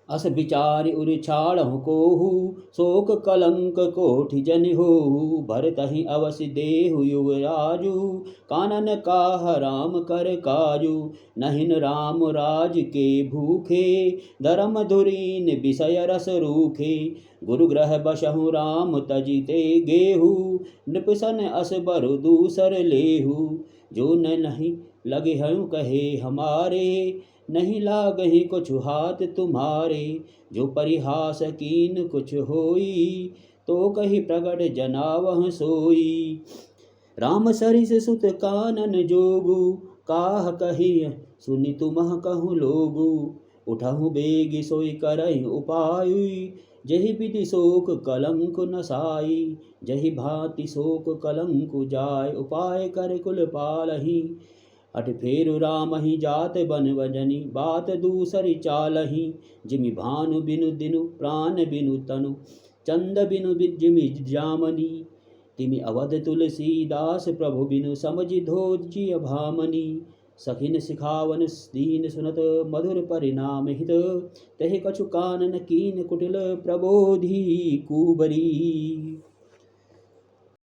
अस विचारि उरिछाड़हु कोहू, शोक कलंक कोटि जन होहू। भरतहि अवसि देहु युवराजु, कानन काह राम कर काजू। नहिन राम राज के भूखे, धर्म धुरीन विषय रस रूखे। गुरु ग्रह बसहु राम तजिते गेहू, नृपसन अस बरु दूसर लेहू। जो न नहीं लगे हूँ कहे हमारे, नहीं लागहि कुछ हाथ तुम्हारे। जो परिहास कीन कुछ होई, तो कही प्रगट जनावह सोई। राम सरिस सुत कानन जोगु, काह कही सुनि तुमह कहूँ लोगु। उठहु बेग सोई करहि उपाय, जहि विधि शोक कलंक नसाई। जहि भांति शोक कलंक जाय, उपाय कर कुल पालहि। अट फेरु राम ही जात बन वजनी, बात दूसरी चालही। जिमि भानु बिनु दिनु प्राण बिनु तनु, चंद बिनु जिमि जामनी। तिमि अवध तुलसीदास प्रभु बिनु, समझि धोजिय भामनी। सखिन सिखावन दीन सुनत, मधुर परिणाम हित। तहि कछु कानन कीन कुटिल, प्रबोधि कुबरी।